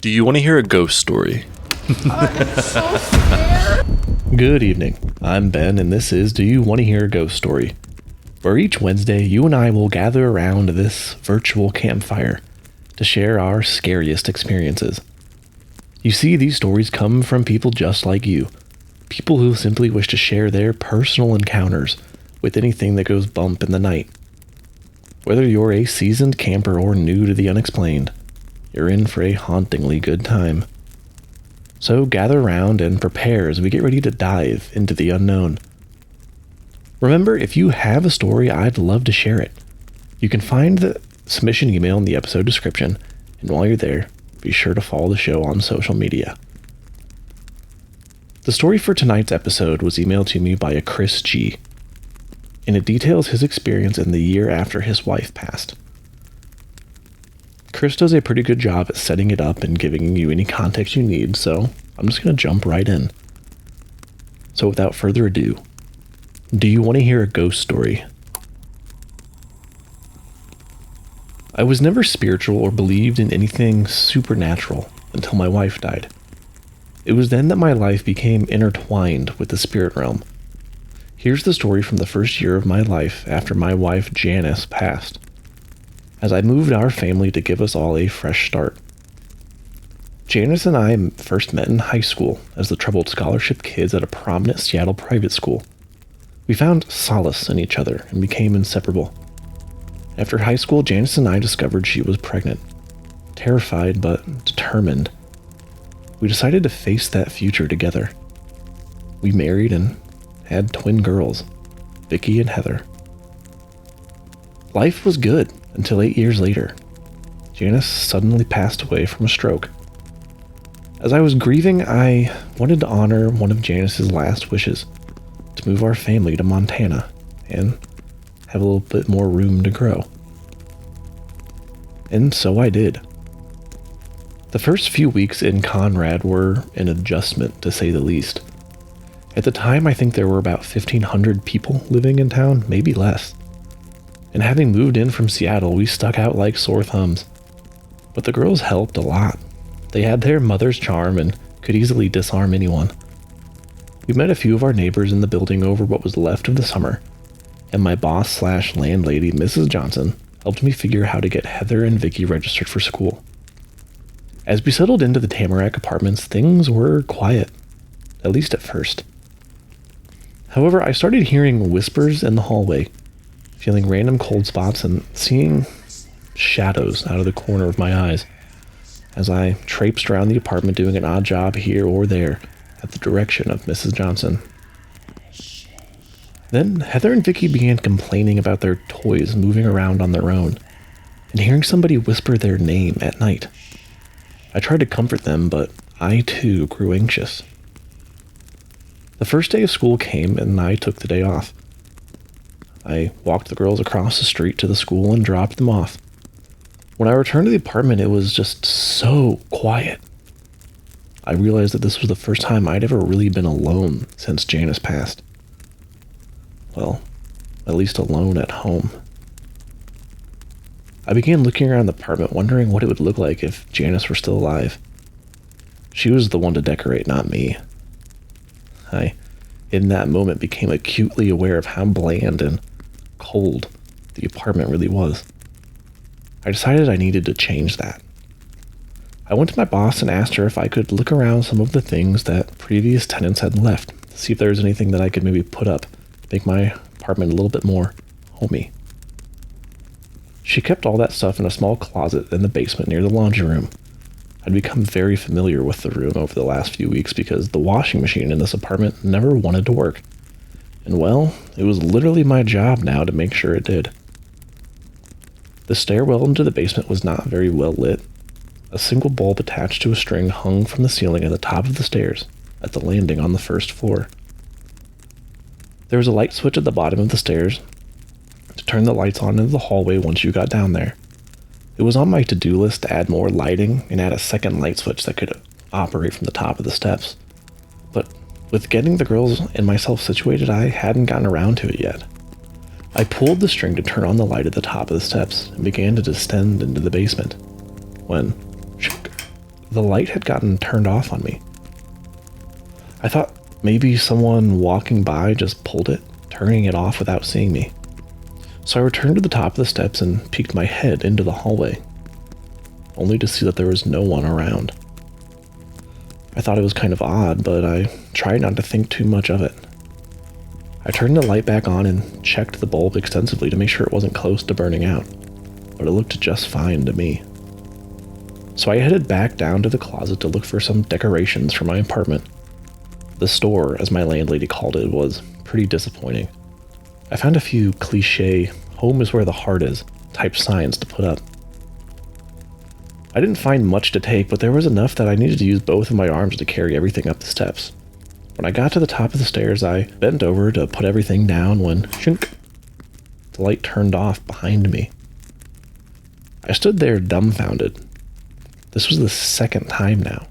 Do you want to hear a ghost story? Good evening. I'm Ben, and this is Do You Want to Hear a Ghost Story? Where each Wednesday, you and I will gather around this virtual campfire to share our scariest experiences. You see, these stories come from people just like you. People who simply wish to share their personal encounters with anything that goes bump in the night. Whether you're a seasoned camper or new to the unexplained, you're in for a hauntingly good time. So gather around and prepare as we get ready to dive into the unknown. Remember, if you have a story, I'd love to share it. You can find the submission email in the episode description, and while you're there, be sure to follow the show on social media. The story for tonight's episode was emailed to me by a Chris G, and it details his experience in the year after his wife passed. Chris does a pretty good job at setting it up and giving you any context you need, so I'm just going to jump right in. So without further ado, do you want to hear a ghost story? I was never spiritual or believed in anything supernatural until my wife died. It was then that my life became intertwined with the spirit realm. Here's the story from the first year of my life after my wife Janice passed, as I moved our family to give us all a fresh start. Janice and I first met in high school as the troubled scholarship kids at a prominent Seattle private school. We found solace in each other and became inseparable. After high school, Janice and I discovered she was pregnant. Terrified but determined, we decided to face that future together. We married and had twin girls, Vicky and Heather. Life was good until 8 years later. Janice suddenly passed away from a stroke. As I was grieving, I wanted to honor one of Janice's last wishes, to move our family to Montana and have a little bit more room to grow. And so I did. The first few weeks in Conrad were an adjustment, to say the least. At the time, I think there were about 1,500 people living in town, maybe less. And having moved in from Seattle, we stuck out like sore thumbs. But the girls helped a lot. They had their mother's charm and could easily disarm anyone. We met a few of our neighbors in the building over what was left of the summer, and my boss/landlady, Mrs. Johnson, helped me figure how to get Heather and Vicky registered for school. As we settled into the Tamarack Apartments, things were quiet, at least at first. However, I started hearing whispers in the hallway, feeling random cold spots and seeing shadows out of the corner of my eyes as I traipsed around the apartment doing an odd job here or there at the direction of Mrs. Johnson. Then Heather and Vicky began complaining about their toys moving around on their own and hearing somebody whisper their name at night. I tried to comfort them, but I too grew anxious. The first day of school came and I took the day off. I walked the girls across the street to the school and dropped them off. When I returned to the apartment, it was just so quiet. I realized that this was the first time I'd ever really been alone since Janice passed. Well, at least alone at home. I began looking around the apartment, wondering what it would look like if Janice were still alive. She was the one to decorate, not me. I, in that moment, became acutely aware of how bland and cold the apartment really was. I decided I needed to change that. I went to my boss and asked her if I could look around some of the things that previous tenants had left, to see if there was anything that I could maybe put up to make my apartment a little bit more homey. She kept all that stuff in a small closet in the basement near the laundry room. I'd become very familiar with the room over the last few weeks because the washing machine in this apartment never wanted to work. And well, it was literally my job now to make sure it did. The stairwell into the basement was not very well lit. A single bulb attached to a string hung from the ceiling at the top of the stairs at the landing on the first floor. There was a light switch at the bottom of the stairs to turn the lights on into the hallway once you got down there. It was on my to-do list to add more lighting and add a second light switch that could operate from the top of the steps. But with getting the girls and myself situated, I hadn't gotten around to it yet. I pulled the string to turn on the light at the top of the steps and began to descend into the basement, when the light had gotten turned off on me. I thought maybe someone walking by just pulled it, turning it off without seeing me. So I returned to the top of the steps and peeked my head into the hallway, only to see that there was no one around. I thought it was kind of odd, but I tried not to think too much of it. I turned the light back on and checked the bulb extensively to make sure it wasn't close to burning out, but it looked just fine to me. So I headed back down to the closet to look for some decorations for my apartment. The store, as my landlady called it, was pretty disappointing. I found a few cliche, home is where the heart is, type signs to put up. I didn't find much to take, but there was enough that I needed to use both of my arms to carry everything up the steps. When I got to the top of the stairs, I bent over to put everything down when, shink, the light turned off behind me. I stood there dumbfounded. This was the second time now.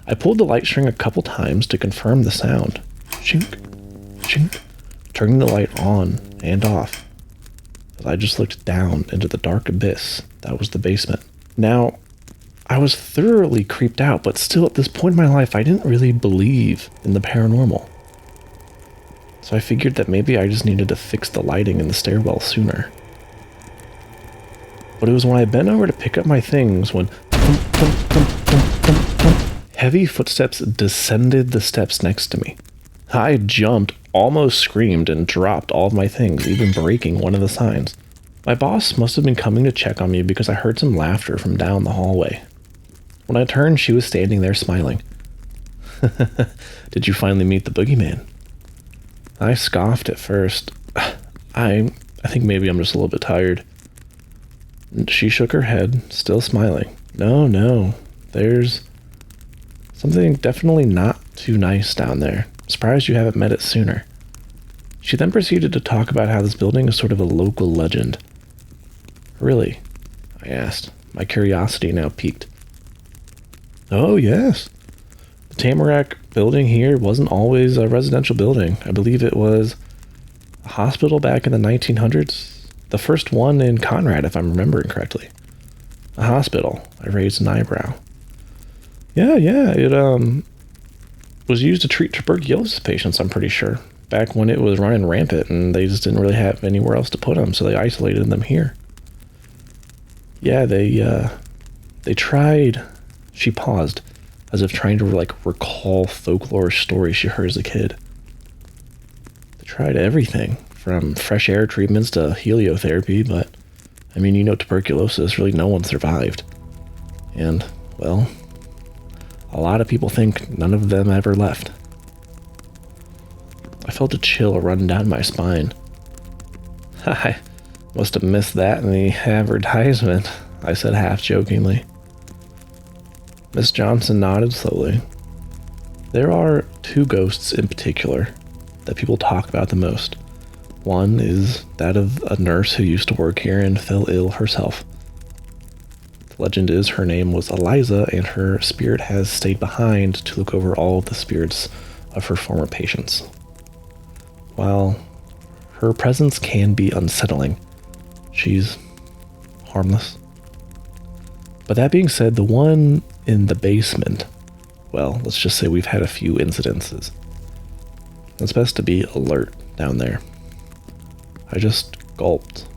I pulled the light string a couple times to confirm the sound. Shink, shink, turning the light on and off. As I just looked down into the dark abyss that was the basement. Now, I was thoroughly creeped out, but still at this point in my life, I didn't really believe in the paranormal. So I figured that maybe I just needed to fix the lighting in the stairwell sooner. But it was when I bent over to pick up my things when thump, thump, thump, thump, thump, thump, heavy footsteps descended the steps next to me. I jumped, almost screamed, and dropped all of my things, even breaking one of the signs. My boss must have been coming to check on me because I heard some laughter from down the hallway. When I turned, she was standing there smiling. Did you finally meet the boogeyman? I scoffed at first. I think maybe I'm just a little bit tired. She shook her head, still smiling. No, there's something definitely not too nice down there. Surprised you haven't met it sooner. She then proceeded to talk about how this building is sort of a local legend. Really? I asked, my curiosity now piqued. Oh, yes. The Tamarack building here wasn't always a residential building. I believe it was a hospital back in the 1900s. The first one in Conrad, if I'm remembering correctly. A hospital. I raised an eyebrow. Yeah, it was used to treat tuberculosis patients, I'm pretty sure. Back when it was running rampant and they just didn't really have anywhere else to put them, so they isolated them here. Yeah, they tried... She paused, as if trying to, recall folklore stories she heard as a kid. They tried everything, from fresh air treatments to heliotherapy, but, tuberculosis, really no one survived. And, well, a lot of people think none of them ever left. I felt a chill run down my spine. I must have missed that in the advertisement, I said half-jokingly. Miss Johnson nodded slowly. There are two ghosts in particular that people talk about the most. One is that of a nurse who used to work here and fell ill herself. The legend is her name was Eliza, and her spirit has stayed behind to look over all of the spirits of her former patients. While her presence can be unsettling, she's harmless. But that being said, the one in the basement, well, let's just say we've had a few incidences. It's best to be alert down there. I just gulped.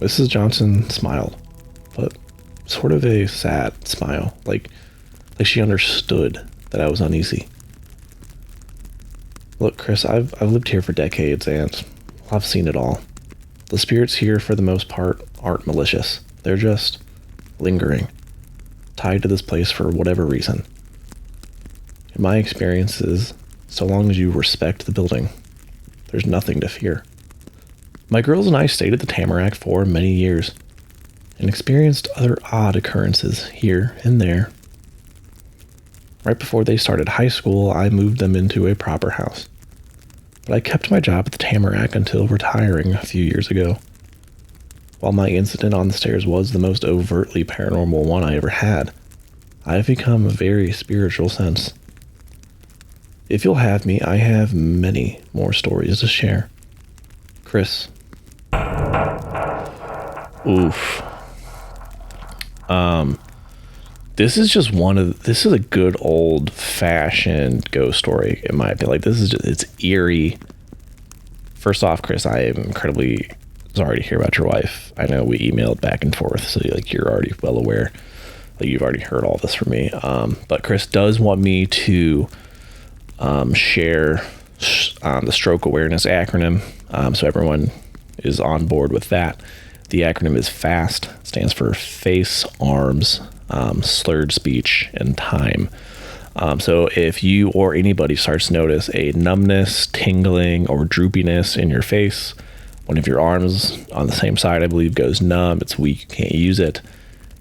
Mrs. Johnson smiled, but sort of a sad smile, like she understood that I was uneasy. Look, Chris, I've lived here for decades and I've seen it all. The spirits here, for the most part, aren't malicious. They're just lingering, tied to this place for whatever reason. In my experiences, so long as you respect the building, there's nothing to fear. My girls and I stayed at the Tamarack for many years and experienced other odd occurrences here and there. Right before they started high school, I moved them into a proper house. But I kept my job at the Tamarack until retiring a few years ago. While my incident on the stairs was the most overtly paranormal one I ever had, I've become very spiritual since. If you'll have me, I have many more stories to share. Chris. Oof. this is just this is a good old fashioned ghost story in my opinion. Like, this is just, it's eerie. First off, Chris, I am incredibly sorry to hear about your wife. I know we emailed back and forth, so like you're already well aware. Like, you've already heard all this from me. But Chris does want me to share the stroke awareness acronym, so everyone is on board with that. The acronym is FAST. It stands for face, arms, slurred speech, and time. So if you or anybody starts to notice a numbness, tingling, or droopiness in your face, one of your arms on the same side, I believe, goes numb, it's weak, you can't use it,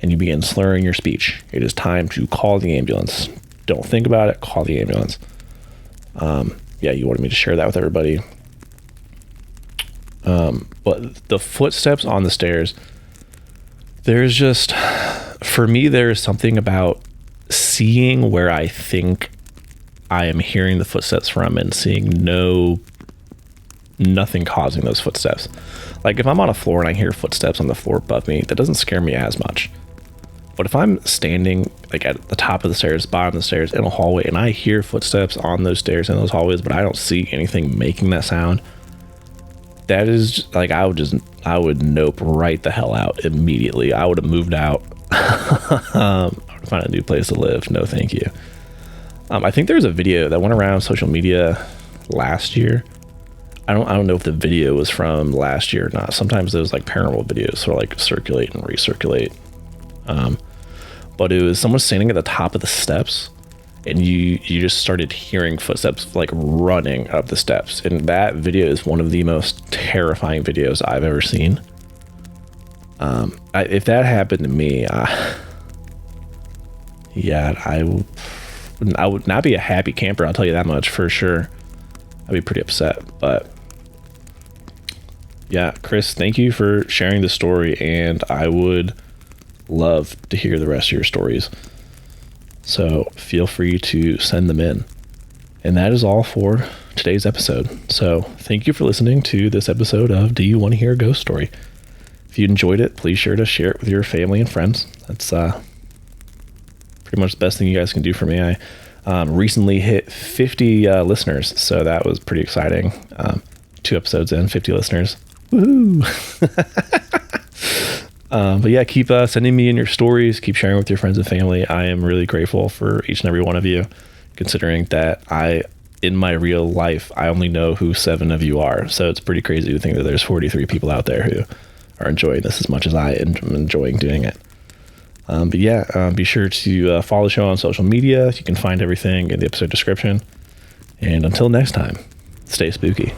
and you begin slurring your speech, it is time to call the ambulance. Don't think about it, call the ambulance. You wanted me to share that with everybody. But the footsteps on the stairs, there's just, for me, there's something about seeing where I think I am hearing the footsteps from and seeing nothing causing those footsteps. Like, if I'm on a floor and I hear footsteps on the floor above me, that doesn't scare me as much. But if I'm standing like at the top of the stairs, bottom of the stairs, in a hallway, and I hear footsteps on those stairs and those hallways, but I don't see anything making that sound, that is just, like, I would nope right the hell out immediately. I would have moved out. I would find a new place to live. No, thank you. I think there's a video that went around social media last year. I don't know if the video was from last year or not. Sometimes those like paranormal videos sort of like circulate and recirculate. But it was someone standing at the top of the steps, and you just started hearing footsteps like running up the steps. And that video is one of the most terrifying videos I've ever seen. If that happened to me, I would not be a happy camper. I'll tell you that much for sure. I'd be pretty upset. But yeah, Chris, thank you for sharing the story, and I would love to hear the rest of your stories. So feel free to send them in. And that is all for today's episode. So thank you for listening to this episode of Do You Want to Hear a Ghost Story? If you enjoyed it, please share it with your family and friends. That's pretty much the best thing you guys can do for me. I recently hit 50 listeners, so that was pretty exciting. 2 episodes in, 50 listeners. Woohoo! But yeah, keep sending me in your stories. Keep sharing with your friends and family. I am really grateful for each and every one of you, considering that in my real life, I only know who 7 of you are. So it's pretty crazy to think that there's 43 people out there who are enjoying this as much as I am enjoying doing it. But yeah, be sure to follow the show on social media. You can find everything in the episode description. And until next time, stay spooky.